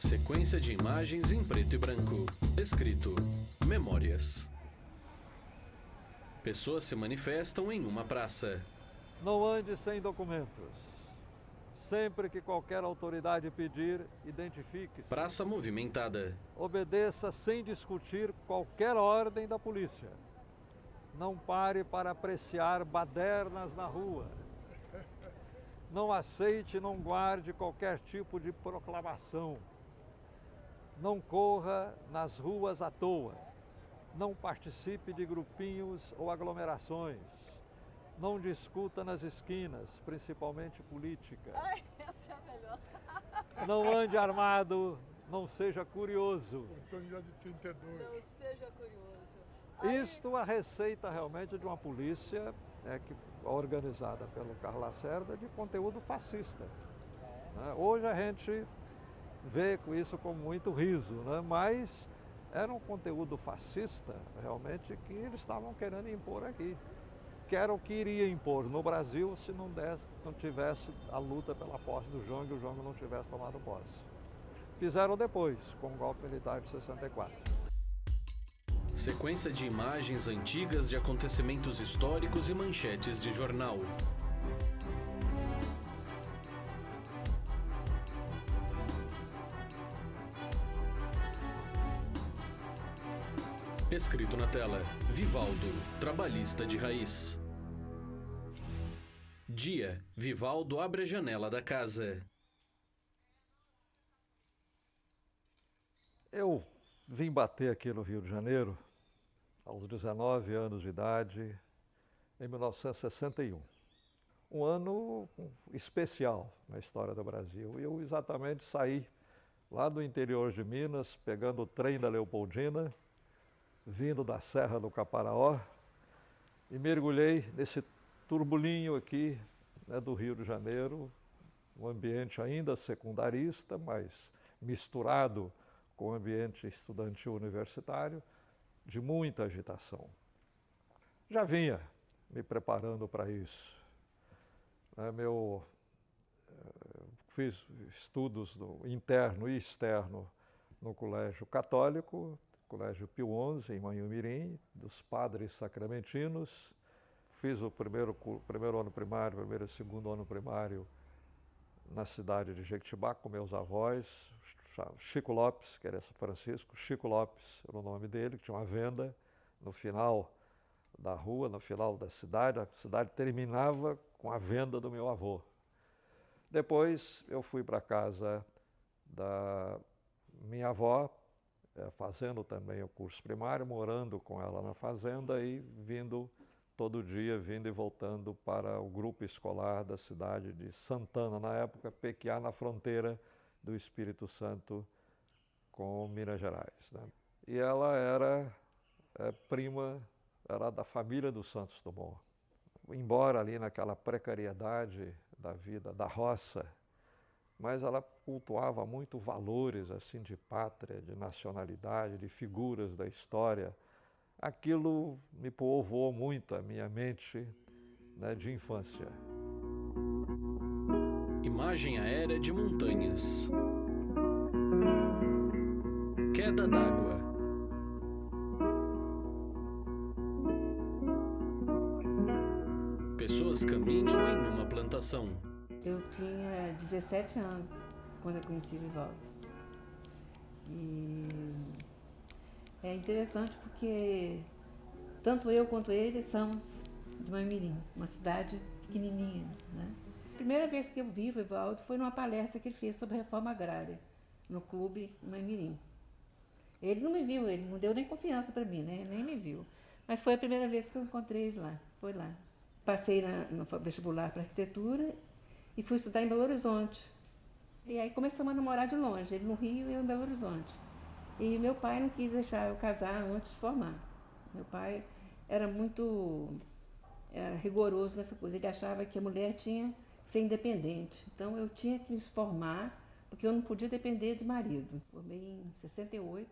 Sequência de imagens em preto e branco. Escrito: Memórias. Pessoas se manifestam em uma praça. Não ande sem documentos. Sempre que qualquer autoridade pedir, identifique-se. Praça movimentada. Obedeça sem discutir qualquer ordem da polícia. Não pare para apreciar badernas na rua. Não aceite e não guarde qualquer tipo de proclamação. Não corra nas ruas à toa. Não participe de grupinhos ou aglomerações. Não discuta nas esquinas, principalmente política. Ai, essa é a melhor. Não ande armado, não seja curioso. Antônio de 32. Não seja curioso. Isto a receita realmente de uma polícia organizada pelo Carlos Lacerda de conteúdo fascista. Hoje a gente vê isso com muito riso, né? Mas era um conteúdo fascista realmente que eles estavam querendo impor aqui. Que era o que iria impor no Brasil se não tivesse a luta pela posse do Jango e o Jango não tivesse tomado posse. Fizeram depois, com o golpe militar de 64. Sequência de imagens antigas de acontecimentos históricos e manchetes de jornal. Escrito na tela: Vivaldo, trabalhista de raiz. Dia: Vivaldo abre a janela da casa. Eu vim bater aqui no Rio de Janeiro aos 19 anos de idade, em 1961. Um ano especial na história do Brasil. Eu exatamente saí lá do interior de Minas, pegando o trem da Leopoldina, vindo da Serra do Caparaó, e mergulhei nesse turbulinho aqui, né, do Rio de Janeiro, um ambiente ainda secundarista, mas misturado com o ambiente estudantil universitário, de muita agitação. Já vinha me preparando para isso. Fiz estudos interno e externo no Colégio Católico, Colégio Pio XI, em Manhumirim, dos Padres Sacramentinos. Fiz o primeiro ano primário, primeiro e segundo ano primário na cidade de Jequitibá com meus avós, Chico Lopes, que era São Francisco, Chico Lopes era o nome dele, que tinha uma venda no final da rua, no final da cidade. A cidade terminava com a venda do meu avô. Depois eu fui para a casa da minha avó, fazendo também o curso primário, morando com ela na fazenda e vindo todo dia, vindo e voltando para o grupo escolar da cidade de Santana, na época, Pequiá, na fronteira do Espírito Santo com Minas Gerais, né? E ela era prima, era da família dos Santos Dumont. Embora ali naquela precariedade da vida, da roça, mas ela cultuava muito valores assim de pátria, de nacionalidade, de figuras da história. Aquilo me povoou muito a minha mente, né, de infância. Imagem aérea de montanhas. Queda d'água. Pessoas caminham em uma plantação. Eu tinha 17 anos quando eu conheci o Vivaldo. E é interessante porque tanto eu quanto ele somos de Manhumirim, uma cidade pequenininha, né? A primeira vez que eu vi o Vivaldo foi numa palestra que ele fez sobre reforma agrária, no clube Manhumirim. Ele não me viu, ele não deu nem confiança para mim, né? Nem me viu. Mas foi a primeira vez que eu encontrei ele lá, foi lá. Passei no vestibular para arquitetura e fui estudar em Belo Horizonte. E aí começamos a namorar de longe, ele no Rio e eu em Belo Horizonte. E meu pai não quis deixar eu casar antes de formar. Meu pai era muito rigoroso nessa coisa, ele achava que a mulher tinha que ser independente. Então eu tinha que me formar, porque eu não podia depender de marido. Formei em 68,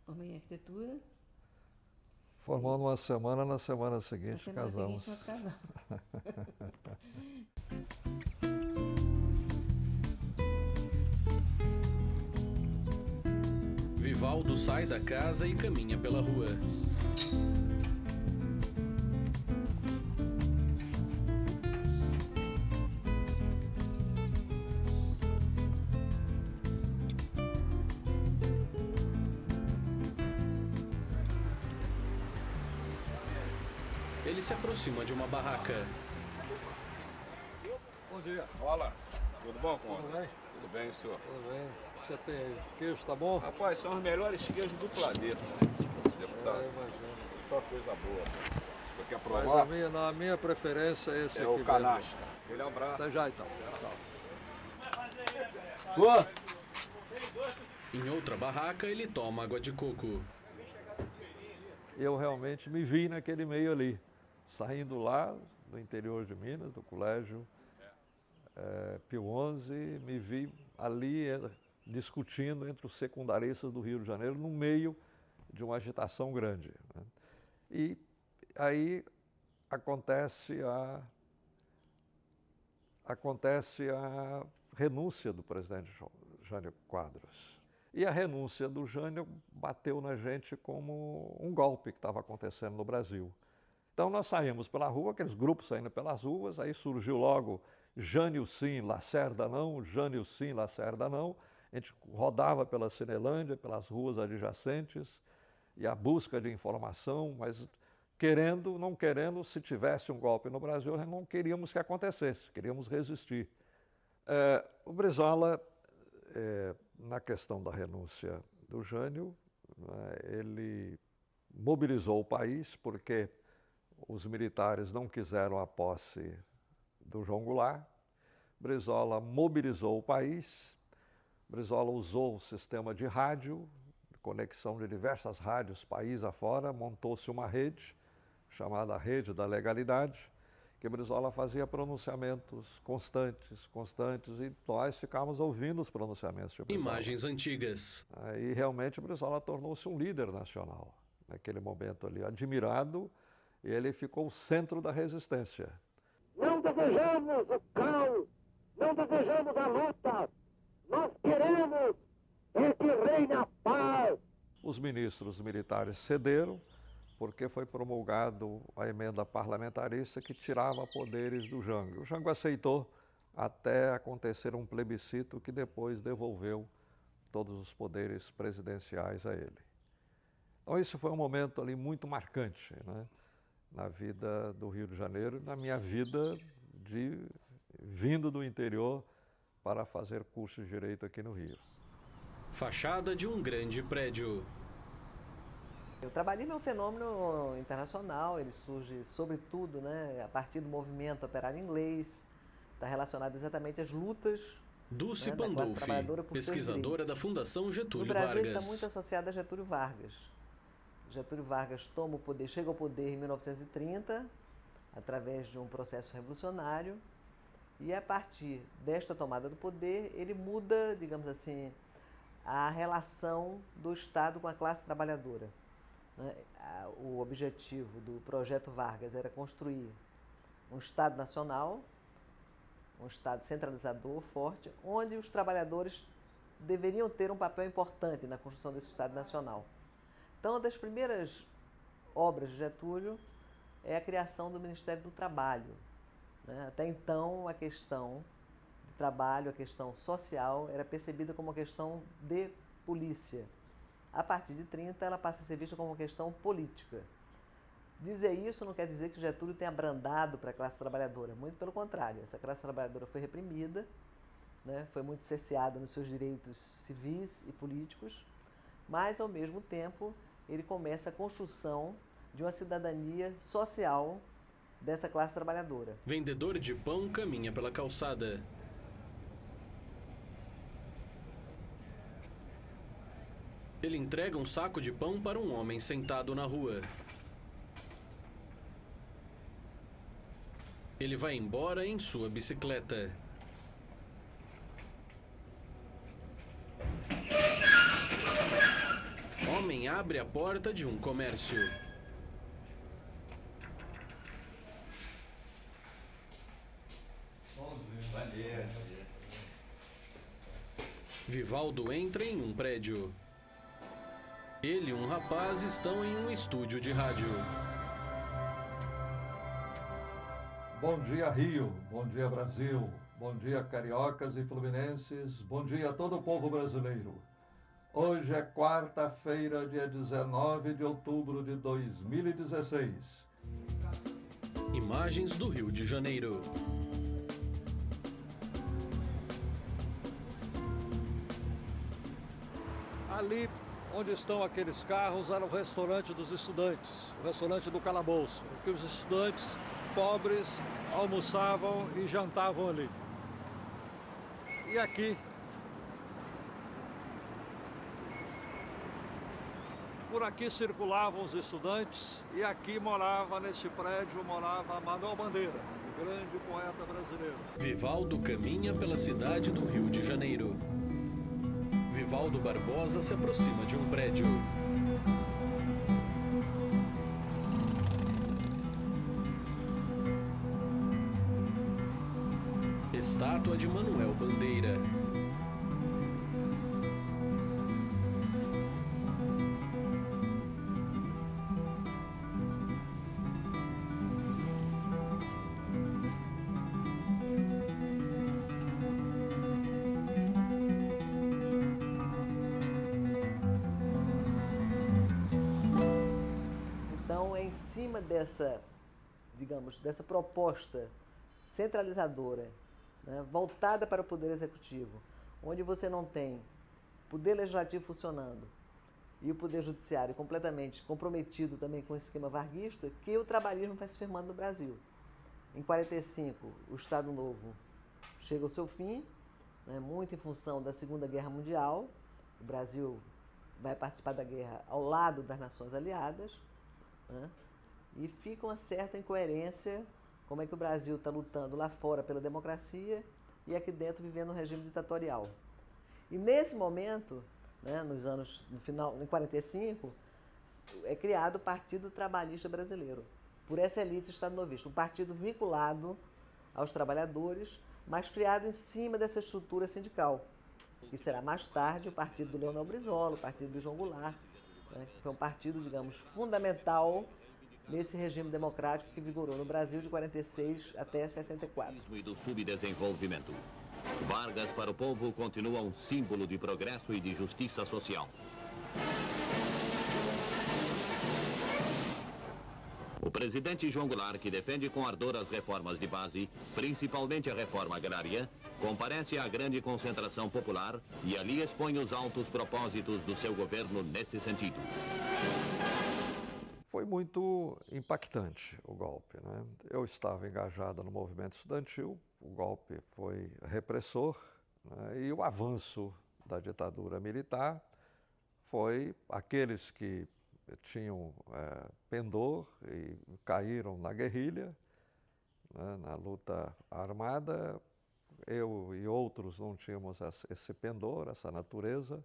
formei em arquitetura. Formando uma semana, na semana seguinte casamos. Na semana seguinte nós casamos. Vivaldo sai da casa e caminha pela rua. Ele se aproxima de uma barraca. Bom dia. Olá, tudo bom, Conde? Tudo bem? Tudo bem, senhor? Tudo bem. O que você tem aí? Queijo, tá bom? Rapaz, são os melhores queijos do planeta, deputado. Imagino. Só coisa boa. Você quer Mas provar? na minha preferência é esse É aqui o mesmo. canastra. Ele é um braço. Até já então. Em outra barraca, ele toma água de coco. Eu realmente me vi naquele meio ali, saindo lá do interior de Minas, do colégio Pio XI, me vi ali discutindo entre os secundaristas do Rio de Janeiro, no meio de uma agitação grande, né? E aí acontece a renúncia do presidente Jânio Quadros. E a renúncia do Jânio bateu na gente como um golpe que estava acontecendo no Brasil. Então nós saímos pela rua, aqueles grupos saindo pelas ruas, aí surgiu logo Jânio sim, Lacerda não, Jânio sim, Lacerda não. A gente rodava pela Cinelândia, pelas ruas adjacentes, e a busca de informação, mas querendo, não querendo, se tivesse um golpe no Brasil, nós não queríamos que acontecesse, queríamos resistir. O Brizola, na questão da renúncia do Jânio, ele mobilizou o país porque os militares não quiseram a posse do João Goulart. Brizola mobilizou o país. Brizola usou o sistema de rádio, conexão de diversas rádios país afora, montou-se uma rede chamada Rede da Legalidade, que Brizola fazia pronunciamentos constantes, e nós ficávamos ouvindo os pronunciamentos de Brizola. Imagens antigas. Aí realmente Brizola tornou-se um líder nacional, naquele momento ali, admirado, e ele ficou o centro da resistência. Não desejamos o caos, não desejamos a luta, nós queremos que reine a paz. Os ministros militares cederam, porque foi promulgado a emenda parlamentarista que tirava poderes do Jango. O Jango aceitou até acontecer um plebiscito que depois devolveu todos os poderes presidenciais a ele. Então isso foi um momento ali muito marcante, né, na vida do Rio de Janeiro, na minha vida vindo do interior para fazer curso de Direito aqui no Rio. Fachada de um grande prédio. O trabalhismo é um fenômeno internacional, ele surge sobretudo, né, a partir do movimento operário inglês, está relacionado exatamente às lutas, Dulce né, da classe Pandolfi, trabalhadora por seus pesquisadora da direitos. Fundação No Getúlio Brasil ele Vargas. está muito associado a Getúlio Vargas. Getúlio Vargas toma o poder, chega ao poder em 1930, através de um processo revolucionário, e a partir desta tomada do poder, ele muda, digamos assim, a relação do Estado com a classe trabalhadora. O objetivo do Projeto Vargas era construir um Estado nacional, um Estado centralizador, forte, onde os trabalhadores deveriam ter um papel importante na construção desse Estado nacional. Então, uma das primeiras obras de Getúlio é a criação do Ministério do Trabalho, né? Até então, a questão do trabalho, a questão social, era percebida como uma questão de polícia. A partir de 30, ela passa a ser vista como uma questão política. Dizer isso não quer dizer que Getúlio tenha abrandado para a classe trabalhadora, muito pelo contrário. Essa classe trabalhadora foi reprimida, né? Foi muito cerceada nos seus direitos civis e políticos, mas, ao mesmo tempo, ele começa a construção de uma cidadania social dessa classe trabalhadora. Vendedor de pão caminha pela calçada. Ele entrega um saco de pão para um homem sentado na rua. Ele vai embora em sua bicicleta. Homem abre a porta de um comércio. Vivaldo entra em um prédio. Ele e um rapaz estão em um estúdio de rádio. Bom dia, Rio. Bom dia, Brasil. Bom dia, cariocas e fluminenses. Bom dia a todo o povo brasileiro. Hoje é quarta-feira, dia 19 de outubro de 2016. Imagens do Rio de Janeiro. Ali onde estão aqueles carros era o restaurante dos estudantes, o restaurante do calabouço, que os estudantes pobres almoçavam e jantavam ali. E aqui, por aqui circulavam os estudantes e aqui morava, neste prédio, morava Manuel Bandeira, o grande poeta brasileiro. Vivaldo caminha pela cidade do Rio de Janeiro. Vivaldo Barbosa se aproxima de um prédio. Estátua de Manuel Bandeira. Então, é em cima dessa, digamos, dessa proposta centralizadora, né, voltada para o Poder Executivo, onde você não tem Poder Legislativo funcionando e o Poder Judiciário completamente comprometido também com o esquema varguista, que o trabalhismo vai se firmando no Brasil. Em 45, o Estado Novo chega ao seu fim, né, muito em função da Segunda Guerra Mundial. O Brasil vai participar da guerra ao lado das nações aliadas, né, e fica uma certa incoerência como é que o Brasil está lutando lá fora pela democracia e aqui dentro vivendo um regime ditatorial. E nesse momento, né, no final, em 45, é criado o Partido Trabalhista Brasileiro, por essa elite estado-novista, um partido vinculado aos trabalhadores, mas criado em cima dessa estrutura sindical, que será mais tarde o partido do Leonel Brizola, o partido do João Goulart, né, que foi um partido, digamos, fundamental nesse regime democrático que vigorou no Brasil de 46 até 64. E do subdesenvolvimento. Vargas para o povo continua um símbolo de progresso e de justiça social. O presidente João Goulart, que defende com ardor as reformas de base, principalmente a reforma agrária, comparece à grande concentração popular e ali expõe os altos propósitos do seu governo nesse sentido. Foi muito impactante o golpe, né? Eu estava engajado no movimento estudantil, o golpe foi repressor, né? E o avanço da ditadura militar foi aqueles que tinham pendor e caíram na guerrilha, né? Na luta armada. Eu e outros não tínhamos esse pendor, essa natureza,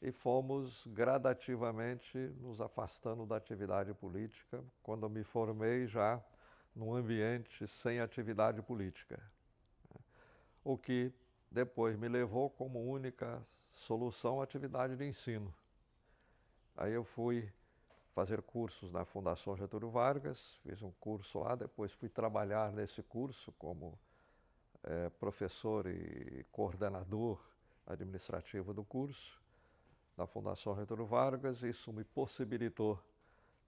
e fomos gradativamente nos afastando da atividade política quando eu me formei já num ambiente sem atividade política, o que depois me levou como única solução a atividade de ensino. Aí eu fui fazer cursos na Fundação Getúlio Vargas, fiz um curso lá, depois fui trabalhar nesse curso como professor e coordenador administrativo do curso da Fundação Getúlio Vargas. Isso me possibilitou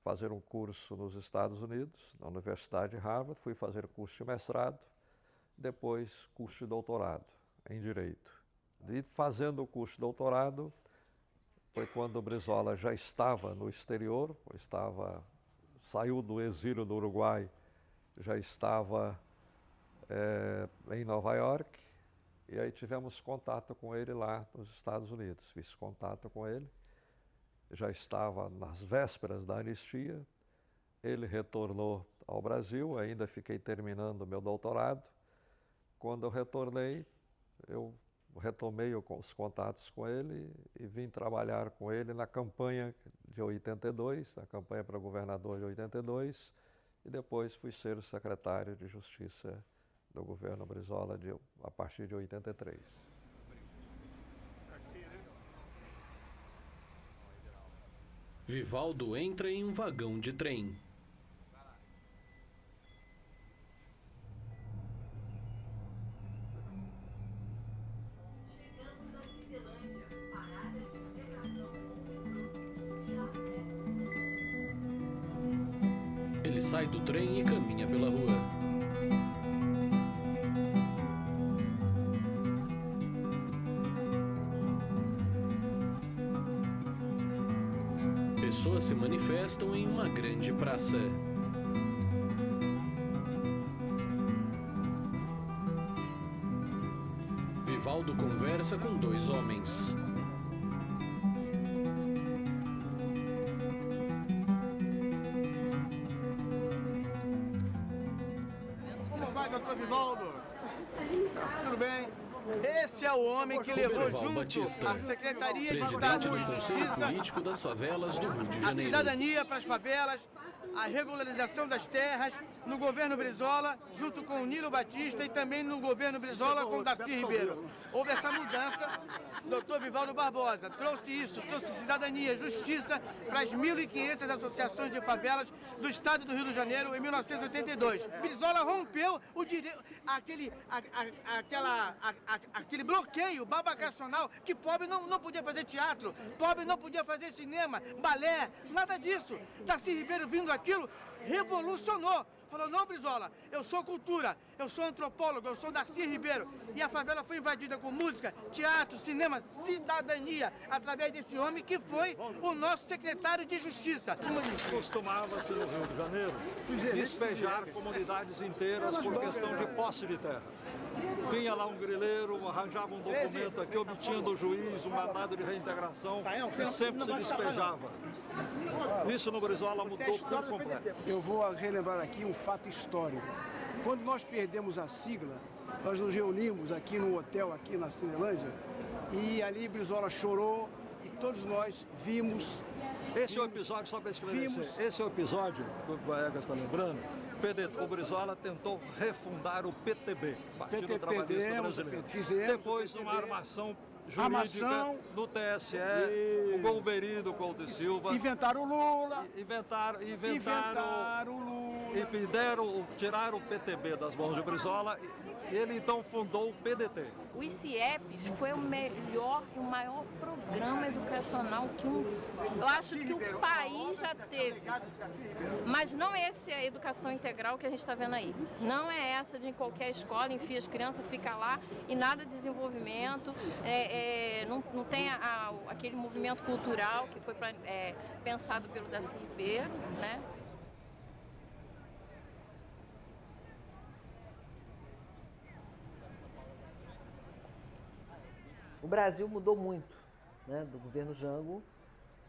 fazer um curso nos Estados Unidos, na Universidade de Harvard. Fui fazer curso de mestrado, depois curso de doutorado em Direito. E fazendo o curso de doutorado, foi quando o Brizola já estava no exterior, saiu do exílio do Uruguai, já estava em Nova York. E aí tivemos contato com ele lá nos Estados Unidos. Fiz contato com ele, já estava nas vésperas da anistia. Ele retornou ao Brasil, ainda fiquei terminando o meu doutorado. Quando eu retornei, eu retomei os contatos com ele e vim trabalhar com ele na campanha de 82, na campanha para governador de 82, e depois fui ser o secretário de Justiça do governo Brizola a partir de 83. Vivaldo entra em um vagão de trem. Ele sai do trem e caminha pela rua. Pessoas se manifestam em uma grande praça. Vivaldo conversa com dois homens. Como vai, doutor Vivaldo? Tudo bem? Esse é o homem que levou Roberval junto Batista, a Secretaria de presidente Estado do de Conselho Justiça, Político das Favelas do Rio de a Janeiro. cidadania para as favelas, a regularização das terras no governo Brizola, junto com o Nilo Batista e também no governo Brizola com o Darcy Ribeiro. Houve essa mudança, doutor Vivaldo Barbosa trouxe isso, trouxe cidadania, justiça para as 1.500 associações de favelas do estado do Rio de Janeiro em 1982. Brizola rompeu o direito, aquele bloqueio babacacional que pobre não podia fazer teatro, pobre não podia fazer cinema, balé, nada disso. Darcy Ribeiro vindo aquilo, revolucionou. Falou, não, Brizola, eu sou cultura, eu sou antropólogo, eu sou Darcy Ribeiro. E a favela foi invadida com música, teatro, cinema, cidadania, através desse homem que foi o nosso secretário de Justiça. Costumava-se no Rio de Janeiro despejar comunidades inteiras por questão de posse de terra. Vinha lá um grileiro, arranjava um documento aqui, obtinha do juiz um mandado de reintegração e sempre se despejava. Isso no Brizola mudou por completo. Eu vou relembrar aqui um fato histórico. Quando nós perdemos a sigla, nós nos reunimos aqui no hotel, aqui na Cinelândia, e ali Brizola chorou e todos nós vimos... Esse é o episódio, só para esclarecer, esse é o episódio que o Boegas está lembrando. O Brizola tentou refundar o PTB, Partido Trabalhista Brasileiro. Depois de uma armação jurídica no TSE, o Golbery do Couto e Silva. Inventaram o Lula. Inventaram o Lula. Enfim, tiraram o PTB das mãos de Brizola. Ele então fundou o PDT. O ICIEPS foi o melhor e o maior programa educacional que eu acho que o país já teve. Mas não é essa a educação integral que a gente está vendo aí. Não é essa de em qualquer escola, enfia as crianças, fica lá e nada de desenvolvimento. Não tem aquele movimento cultural que foi pensado pelo Darcy Ribeiro, né? O Brasil mudou muito, né, do governo Jango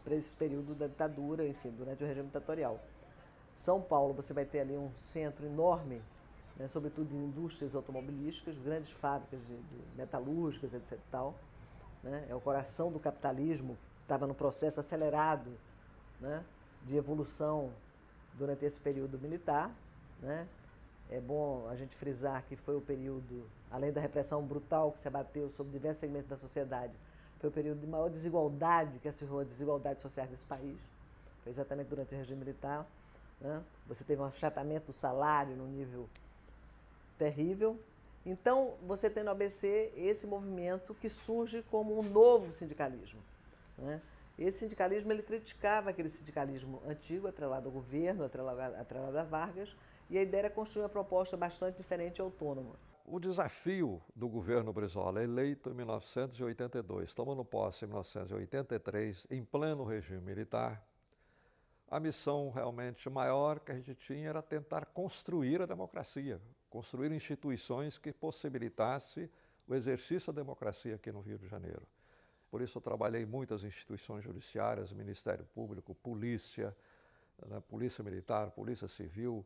para esse período da ditadura, enfim, durante o regime ditatorial. São Paulo, você vai ter ali um centro enorme, né, sobretudo de indústrias automobilísticas, grandes fábricas de metalúrgicas, etc. e tal, né, é o coração do capitalismo, que estava no processo acelerado, né, de evolução durante esse período militar, né. É bom a gente frisar que foi o período, além da repressão brutal que se abateu sobre diversos segmentos da sociedade, foi o período de maior desigualdade que acirrou a desigualdade social desse país. Foi exatamente durante o regime militar, né? Você teve um achatamento do salário num nível terrível. Então, você tem no ABC esse movimento que surge como um novo sindicalismo, né? Esse sindicalismo, ele criticava aquele sindicalismo antigo, atrelado ao governo, atrelado a Vargas, e a ideia era construir uma proposta bastante diferente e autônoma. O desafio do governo Brizola, eleito em 1982, tomando posse em 1983, em pleno regime militar, a missão realmente maior que a gente tinha era tentar construir a democracia, construir instituições que possibilitassem o exercício da democracia aqui no Rio de Janeiro. Por isso eu trabalhei em muitas instituições judiciárias, Ministério Público, Polícia, né, Polícia Militar, Polícia Civil.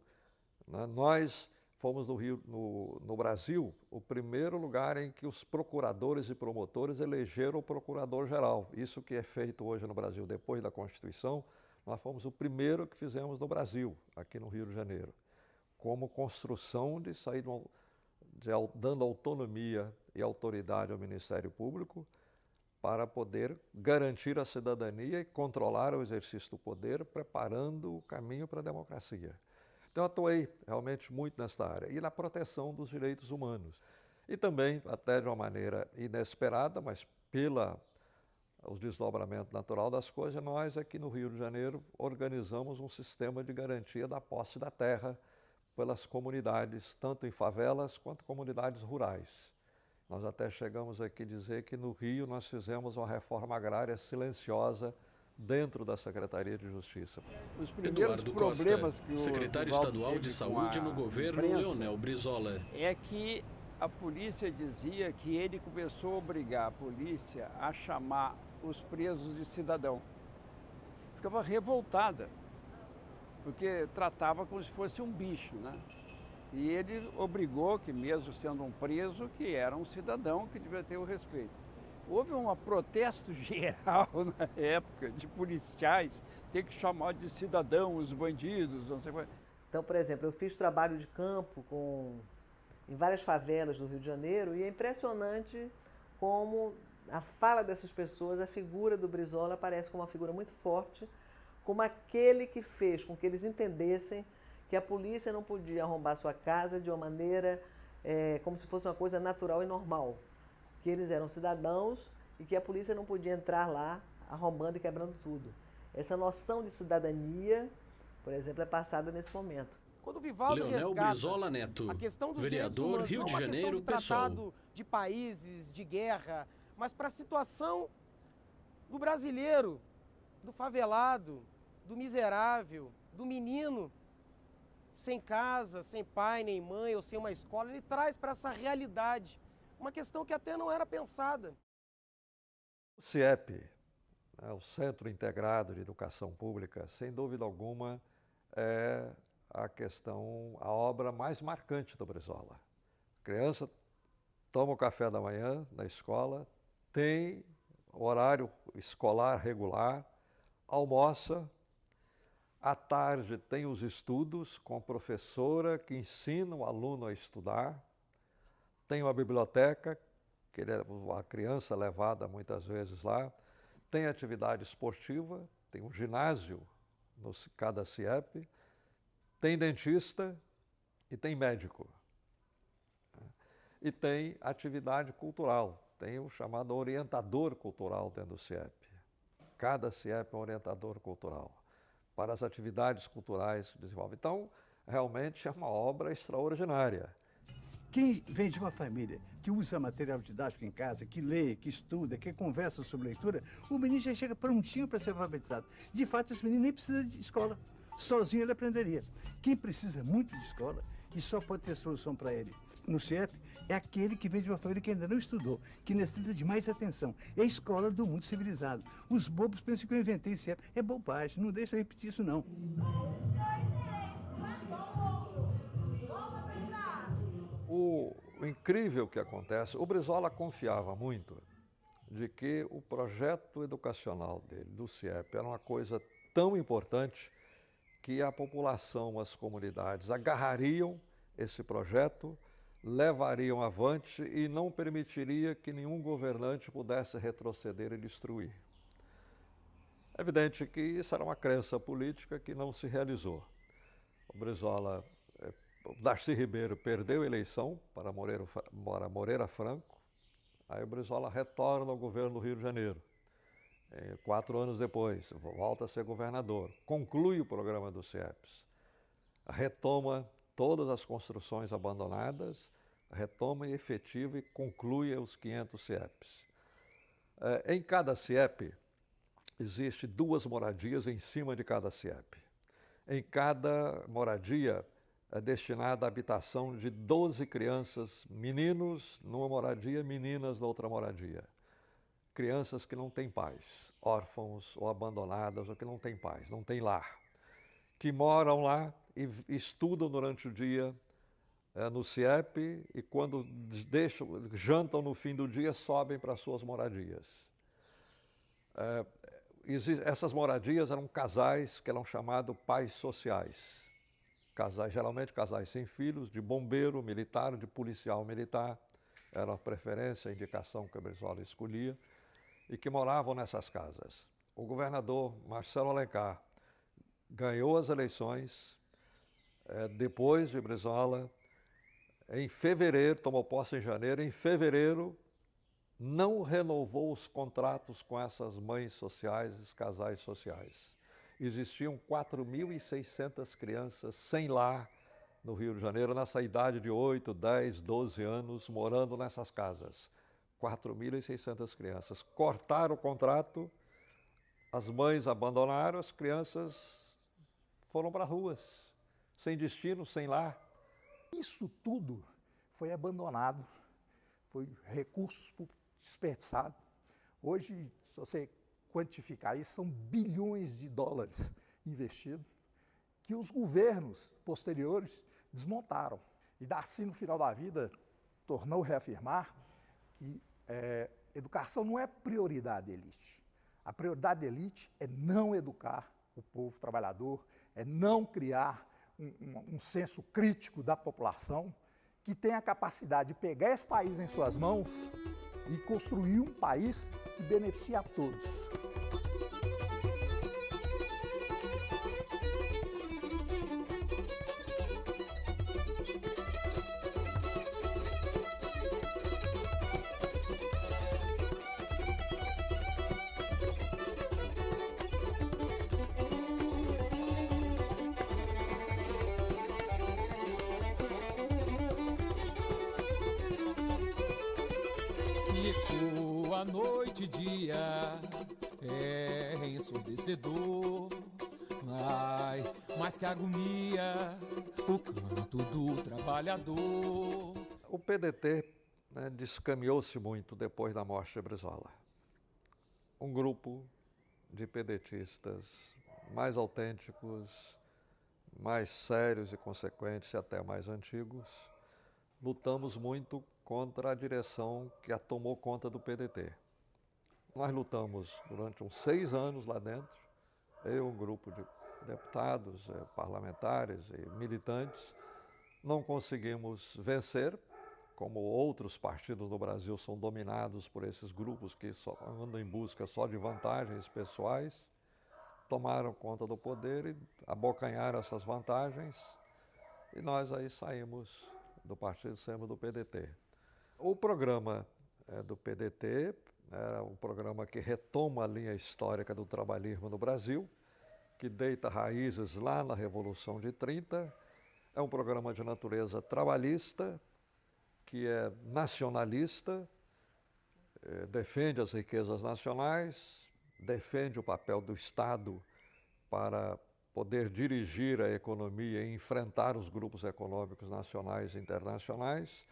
Né. Nós fomos no Brasil o primeiro lugar em que os procuradores e promotores elegeram o procurador-geral. Isso que é feito hoje no Brasil, depois da Constituição, nós fomos o primeiro que fizemos no Brasil, aqui no Rio de Janeiro, como construção de sair dando autonomia e autoridade ao Ministério Público, para poder garantir a cidadania e controlar o exercício do poder, preparando o caminho para a democracia. Então, eu atuei realmente muito nesta área e na proteção dos direitos humanos. E também, até de uma maneira inesperada, mas o desdobramento natural das coisas, nós aqui no Rio de Janeiro organizamos um sistema de garantia da posse da terra pelas comunidades, tanto em favelas quanto comunidades rurais. Nós até chegamos aqui a dizer que no Rio nós fizemos uma reforma agrária silenciosa dentro da Secretaria de Justiça. Os primeiros Eduardo problemas Costa, que o secretário Vivaldo estadual teve de saúde com a no governo imprensa Leonel Brizola. É que a polícia dizia que ele começou a obrigar a polícia a chamar os presos de cidadão. Ficava revoltada, porque tratava como se fosse um bicho, né? E ele obrigou que, mesmo sendo um preso, que era um cidadão que devia ter o respeito. Houve um protesto geral na época de policiais ter que chamar de cidadão os bandidos, não sei o que. Então, por exemplo, eu fiz trabalho de campo em várias favelas do Rio de Janeiro e é impressionante como a fala dessas pessoas, a figura do Brizola aparece como uma figura muito forte, como aquele que fez com que eles entendessem que a polícia não podia arrombar sua casa de uma maneira como se fosse uma coisa natural e normal, que eles eram cidadãos e que a polícia não podia entrar lá arrombando e quebrando tudo. Essa noção de cidadania, por exemplo, é passada nesse momento. Quando o Vivaldo Leonel Brizola Neto, a questão dos vereador, direitos humanos, Rio não de uma Janeiro, questão de PSOL. tratado de países, de guerra, mas para a situação do brasileiro, do favelado, do miserável, do menino sem casa, sem pai nem mãe ou sem uma escola, ele traz para essa realidade uma questão que até não era pensada. O CIEP, o Centro Integrado de Educação Pública, sem dúvida alguma, é a obra mais marcante do Brizola. A criança toma o café da manhã na escola, tem horário escolar regular, almoça, à tarde tem os estudos com a professora que ensina o aluno a estudar, tem uma biblioteca, que a criança é levada muitas vezes lá, tem atividade esportiva, tem um ginásio no cada CIEP, tem dentista e tem médico. E tem atividade cultural, tem o chamado orientador cultural dentro do CIEP. Cada CIEP é um orientador cultural para as atividades culturais que desenvolve. Então, realmente é uma obra extraordinária. Quem vem de uma família que usa material didático em casa, que lê, que estuda, que conversa sobre leitura, o menino já chega prontinho para ser alfabetizado. De fato, esse menino nem precisa de escola. Sozinho ele aprenderia. Quem precisa muito de escola, e só pode ter solução para ele no CIEP, é aquele que vem de uma família que ainda não estudou, que necessita de mais atenção. É a escola do mundo civilizado. Os bobos pensam que eu inventei CIEP. É bobagem, não deixa repetir isso não. O incrível que acontece, o Brizola confiava muito de que o projeto educacional dele, do CIEP, era uma coisa tão importante que a população, as comunidades agarrariam esse projeto, levariam avante e não permitiria que nenhum governante pudesse retroceder e destruir. É evidente que isso era uma crença política que não se realizou. O Brizola, o Darcy Ribeiro perdeu a eleição para Moreira Franco, aí o Brizola retorna ao governo do Rio de Janeiro. 4 anos depois, volta a ser governador, conclui o programa dos CIEPs, retoma todas as construções abandonadas, retoma e efetiva e conclui os 500 CIEPs. Em cada CIEP, existe 2 moradias em cima de cada CIEP. Em cada moradia é destinada à habitação de 12 crianças, meninos numa moradia, meninas na outra moradia. Crianças que não têm pais, órfãos ou abandonadas ou que não têm pais, não têm lar, que moram lá e estudam durante o dia no CIEP e quando jantam no fim do dia, sobem para suas moradias. Essas moradias eram casais que eram chamados pais sociais. Geralmente casais sem filhos, de bombeiro militar, de policial militar, era a preferência, a indicação que o Brizola escolhia. e que moravam nessas casas. O governador Marcelo Alencar ganhou as eleições depois de Brizola. Em fevereiro, tomou posse em janeiro, em fevereiro não renovou os contratos com essas mães sociais, esses casais sociais. Existiam 4.600 crianças sem lar no Rio de Janeiro, nessa idade de 8, 10, 12 anos, morando nessas casas. 4.600 crianças. Cortaram o contrato, as mães abandonaram, as crianças foram para as ruas, sem destino, sem lar. Isso tudo foi abandonado, foi recursos desperdiçados. Hoje, se você quantificar isso, são bilhões de dólares investidos que os governos posteriores desmontaram. E Darcy, no final da vida, tornou reafirmar que educação não é prioridade da elite. A prioridade da elite é não educar o povo trabalhador, é não criar um senso crítico da população que tenha a capacidade de pegar esse país em suas mãos e construir um país que beneficie a todos. A noite e dia é ensurdecedor. Ai, mais que agonia, o canto do trabalhador. O PDT descaminhou-se muito depois da morte de Brizola. Um grupo de pedetistas mais autênticos, mais sérios e consequentes e até mais antigos, lutamos muito contra a direção que tomou conta do PDT. Nós lutamos durante uns 6 anos lá dentro, eu, um grupo de deputados, parlamentares e militantes, não conseguimos vencer, como outros partidos no Brasil são dominados por esses grupos que só andam em busca só de vantagens pessoais, tomaram conta do poder e abocanharam essas vantagens, e nós aí saímos do partido, saímos do PDT. O programa do PDT é um programa que retoma a linha histórica do trabalhismo no Brasil, que deita raízes lá na Revolução de 30. É um programa de natureza trabalhista, que é nacionalista, defende as riquezas nacionais, defende o papel do Estado para poder dirigir a economia e enfrentar os grupos econômicos nacionais e internacionais,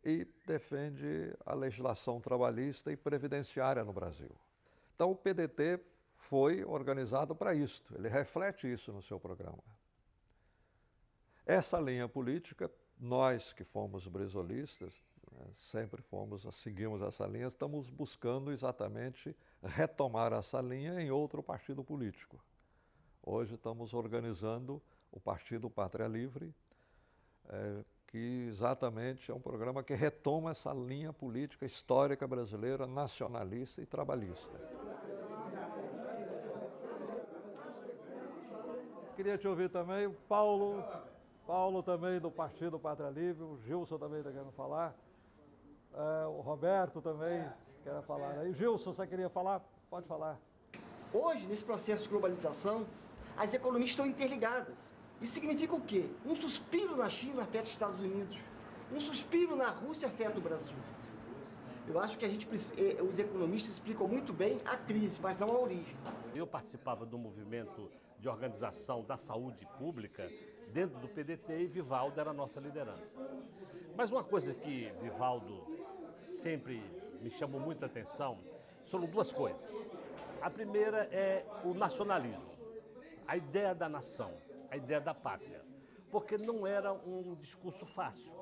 e defende a legislação trabalhista e previdenciária no Brasil. Então o PDT foi organizado para isto, ele reflete isso no seu programa. Essa linha política, nós que fomos brizolistas, sempre seguimos essa linha, estamos buscando exatamente retomar essa linha em outro partido político. Hoje estamos organizando o Partido Pátria Livre, que exatamente é um programa que retoma essa linha política histórica brasileira, nacionalista e trabalhista. Queria te ouvir também o Paulo também do Partido Pátria Livre, o Gilson também está querendo falar, o Roberto também quer falar aí. Gilson, você queria falar? Pode falar. Hoje, nesse processo de globalização, as economias estão interligadas. Isso significa o quê? Um suspiro na China afeta os Estados Unidos. Um suspiro na Rússia afeta o Brasil. Eu acho que os economistas explicam muito bem a crise, mas não a origem. Eu participava do movimento de organização da saúde pública dentro do PDT e Vivaldo era a nossa liderança. Mas uma coisa que Vivaldo sempre me chamou muita atenção são 2 coisas. A primeira é o nacionalismo, a ideia da nação, a ideia da pátria, porque não era um discurso fácil,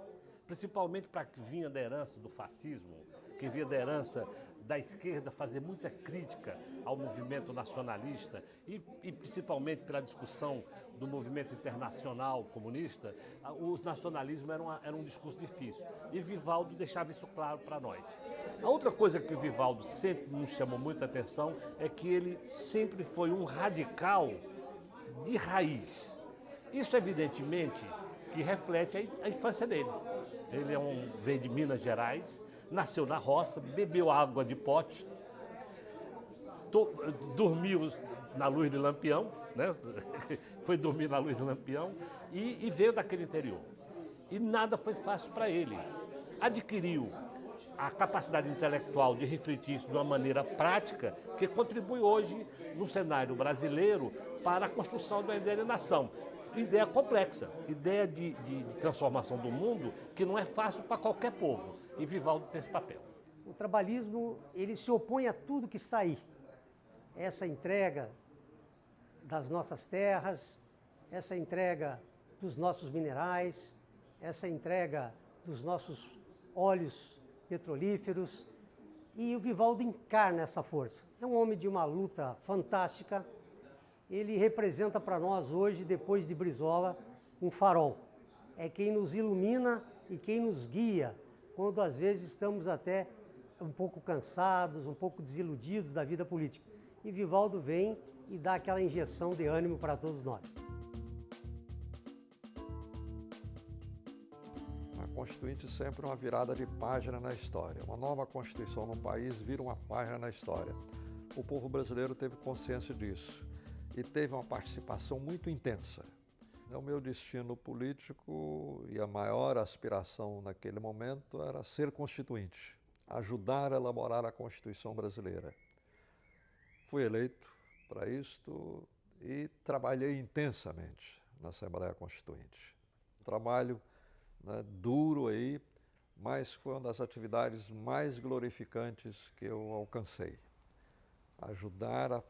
principalmente para quem vinha da herança do fascismo, que vinha da herança da esquerda fazer muita crítica ao movimento nacionalista e principalmente pela discussão do movimento internacional comunista, o nacionalismo era um discurso difícil. E Vivaldo deixava isso claro para nós. A outra coisa que o Vivaldo sempre nos chamou muita atenção é que ele sempre foi um radical de raiz. Isso, evidentemente, que reflete a infância dele. Ele veio de Minas Gerais, nasceu na roça, bebeu água de pote, dormiu na luz de lampião, né? Foi dormir na luz de lampião e veio daquele interior. E nada foi fácil para ele. Adquiriu a capacidade intelectual de refletir isso de uma maneira prática que contribui hoje no cenário brasileiro para a construção de uma ideia de nação. Ideia complexa, ideia de transformação do mundo que não é fácil para qualquer povo. E Vivaldo tem esse papel. O trabalhismo, ele se opõe a tudo que está aí. Essa entrega das nossas terras, essa entrega dos nossos minerais, essa entrega dos nossos óleos petrolíferos. E o Vivaldo encarna essa força. É um homem de uma luta fantástica. Ele representa para nós hoje, depois de Brizola, um farol. É quem nos ilumina e quem nos guia, quando às vezes estamos até um pouco cansados, um pouco desiludidos da vida política. E Vivaldo vem e dá aquela injeção de ânimo para todos nós. A Constituinte sempre é uma virada de página na história. Uma nova Constituição no país vira uma página na história. O povo brasileiro teve consciência disso e teve uma participação muito intensa. O meu destino político e a maior aspiração naquele momento era ser constituinte, ajudar a elaborar a Constituição brasileira. Fui eleito para isto e trabalhei intensamente na Assembleia Constituinte. Trabalho duro aí, mas foi uma das atividades mais glorificantes que eu alcancei. Ajudar a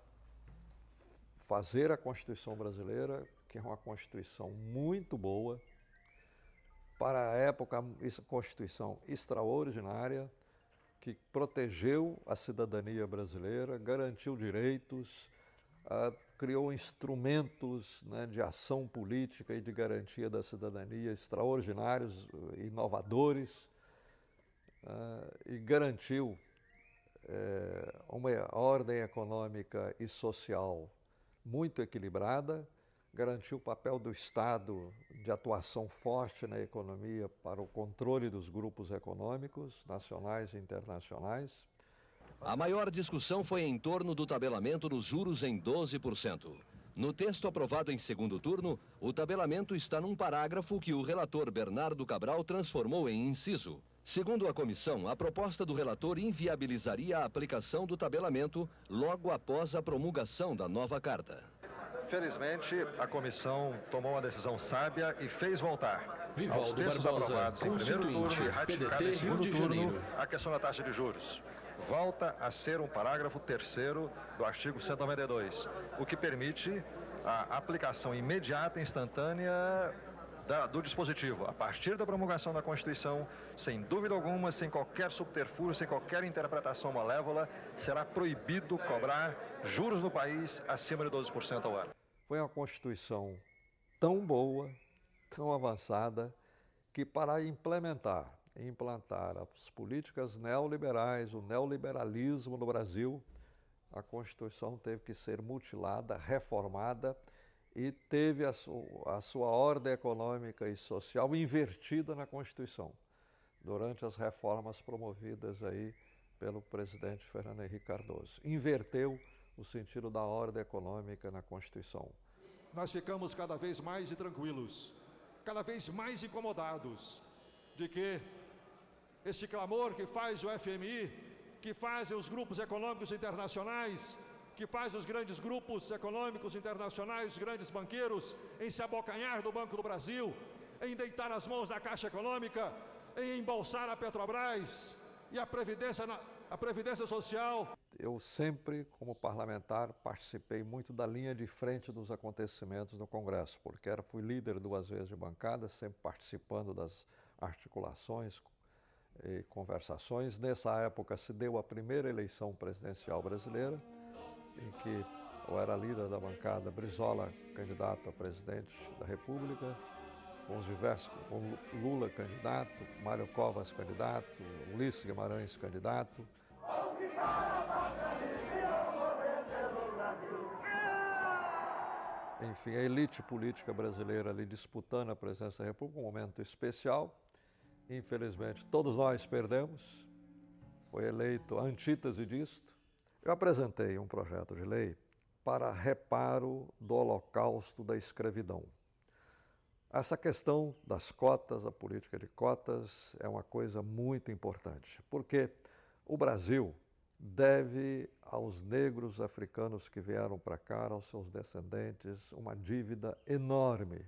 fazer a Constituição brasileira, que é uma Constituição muito boa, para a época, Constituição extraordinária, que protegeu a cidadania brasileira, garantiu direitos, criou instrumentos de ação política e de garantia da cidadania extraordinários, inovadores, e garantiu uma ordem econômica e social muito equilibrada, garantiu o papel do Estado de atuação forte na economia para o controle dos grupos econômicos, nacionais e internacionais. A maior discussão foi em torno do tabelamento dos juros em 12%. No texto aprovado em segundo turno, o tabelamento está num parágrafo que o relator Bernardo Cabral transformou em inciso. Segundo a comissão, a proposta do relator inviabilizaria a aplicação do tabelamento logo após a promulgação da nova carta. Felizmente, a comissão tomou uma decisão sábia e fez voltar Vivaldo aos textos Barbosa, aprovados em primeiro Constituinte, turno e ratificado PDT, em segundo Rio de turno Janeiro. a questão da taxa de juros. Volta a ser um parágrafo 3º do artigo 192, o que permite a aplicação imediata e instantânea do dispositivo, a partir da promulgação da Constituição, sem dúvida alguma, sem qualquer subterfúgio, sem qualquer interpretação malévola, será proibido cobrar juros no país acima de 12% ao ano. Foi uma Constituição tão boa, tão avançada, que para implantar as políticas neoliberais, o neoliberalismo no Brasil, a Constituição teve que ser mutilada, reformada, e teve a sua ordem econômica e social invertida na Constituição, durante as reformas promovidas aí pelo presidente Fernando Henrique Cardoso. Inverteu o sentido da ordem econômica na Constituição. Nós ficamos cada vez mais intranquilos, cada vez mais incomodados de que esse clamor que faz o FMI, que fazem os grupos econômicos internacionais, que faz os grandes grupos econômicos internacionais, os grandes banqueiros, em se abocanhar do Banco do Brasil, em deitar as mãos na Caixa Econômica, em embolsar a Petrobras e a Previdência Social. Eu sempre, como parlamentar, participei muito da linha de frente dos acontecimentos no Congresso, porque fui líder 2 vezes de bancada, sempre participando das articulações e conversações. Nessa época se deu a primeira eleição presidencial brasileira, em que eu era líder da bancada, Brizola, candidato a presidente da República, com Lula candidato, Mário Covas candidato, Ulisses Guimarães candidato. Enfim, a elite política brasileira ali disputando a presidência da República, um momento especial. Infelizmente, todos nós perdemos. Foi eleito a antítese disto. Eu apresentei um projeto de lei para reparo do holocausto da escravidão. Essa questão das cotas, a política de cotas, é uma coisa muito importante, porque o Brasil deve aos negros africanos que vieram para cá, aos seus descendentes, uma dívida enorme,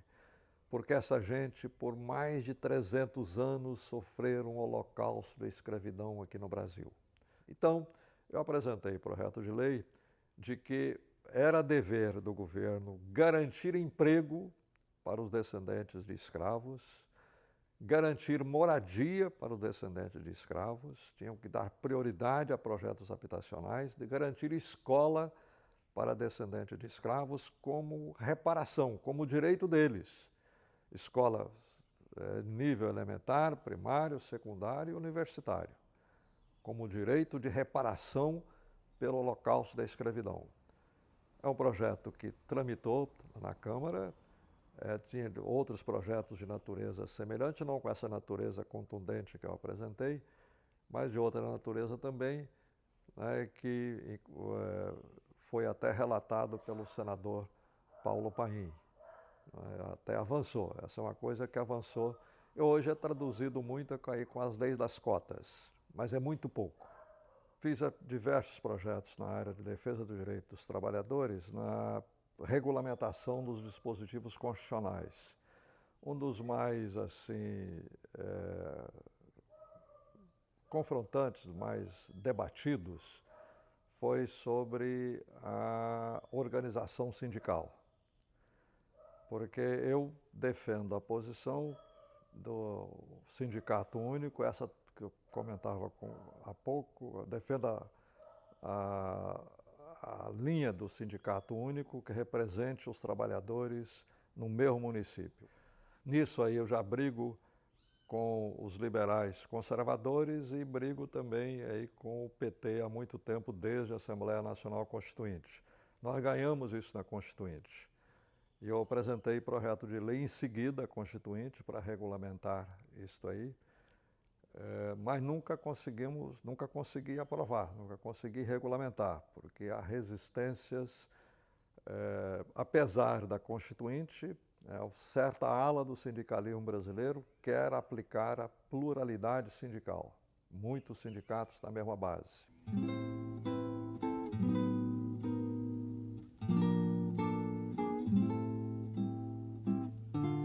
porque essa gente, por mais de 300 anos, sofreram o holocausto da escravidão aqui no Brasil. Então, eu apresentei o projeto de lei de que era dever do governo garantir emprego para os descendentes de escravos, garantir moradia para os descendentes de escravos, tinham que dar prioridade a projetos habitacionais, de garantir escola para descendentes de escravos como reparação, como direito deles. Escola nível elementar, primário, secundário e universitário, como direito de reparação pelo holocausto da escravidão. É um projeto que tramitou na Câmara. Tinha outros projetos de natureza semelhante, não com essa natureza contundente que eu apresentei, mas de outra natureza também, né, que foi até relatado pelo senador Paulo Paim. Até avançou, essa é uma coisa que avançou. E hoje é traduzido muito com as leis das cotas, mas é muito pouco. Fiz diversos projetos na área de defesa dos direitos dos trabalhadores, na regulamentação dos dispositivos constitucionais. Um dos mais confrontantes, mais debatidos, foi sobre a organização sindical. Porque eu defendo a posição do sindicato único, essa que eu comentava há pouco, defendo a linha do sindicato único que represente os trabalhadores no meu município. Nisso aí eu já brigo com os liberais conservadores e brigo também aí com o PT há muito tempo, desde a Assembleia Nacional Constituinte. Nós ganhamos isso na Constituinte. E eu apresentei projeto de lei em seguida à Constituinte para regulamentar isso aí. Mas nunca consegui aprovar, nunca consegui regulamentar, porque há resistências, apesar da Constituinte, certa ala do sindicalismo brasileiro quer aplicar a pluralidade sindical, muitos sindicatos na mesma base.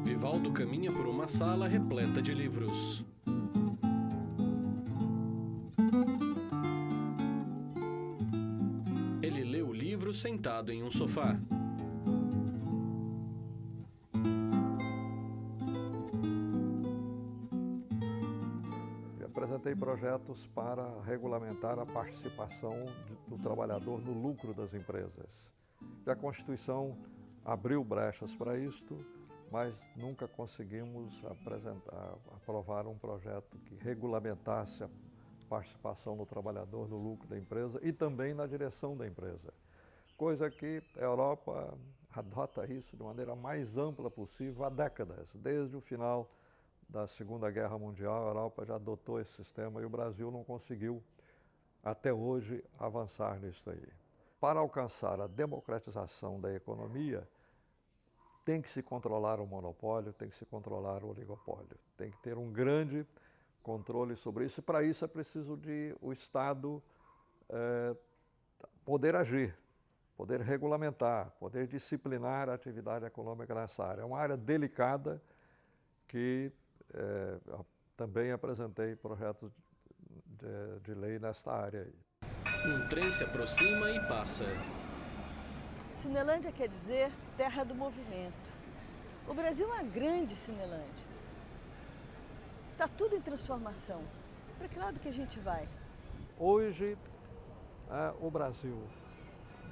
Vivaldo caminha por uma sala repleta de livros. Ele lê o livro sentado em um sofá. Apresentei projetos para regulamentar a participação do trabalhador no lucro das empresas. E a Constituição abriu brechas para isto, mas nunca conseguimos aprovar um projeto que regulamentasse a participação do trabalhador no lucro da empresa e também na direção da empresa. Coisa que a Europa adota isso de maneira mais ampla possível há décadas. Desde o final da Segunda Guerra Mundial, a Europa já adotou esse sistema e o Brasil não conseguiu, até hoje, avançar nisso aí. Para alcançar a democratização da economia, tem que se controlar o monopólio, tem que se controlar o oligopólio. Tem que ter um grande controle sobre isso. E para isso é preciso de o Estado poder agir, poder regulamentar, poder disciplinar a atividade econômica nessa área. É uma área delicada que também apresentei projetos de lei nesta área aí. Um trem se aproxima e passa. Cinelândia quer dizer terra do movimento. O Brasil é uma grande Cinelândia. Está tudo em transformação, para que lado que a gente vai? Hoje, o Brasil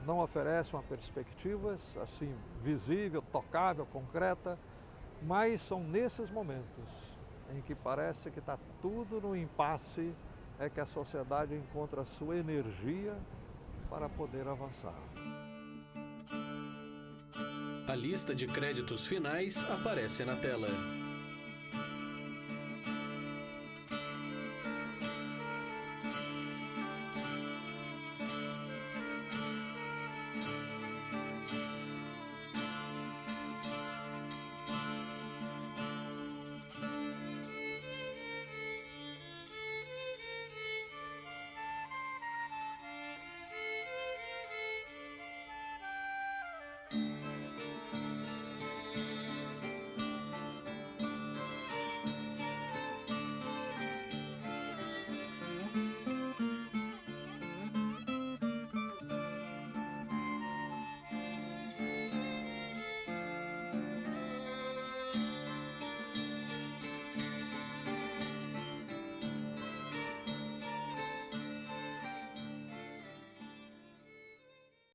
não oferece uma perspectiva assim visível, tocável, concreta, mas são nesses momentos em que parece que está tudo no impasse, é que a sociedade encontra a sua energia para poder avançar. A lista de créditos finais aparece na tela.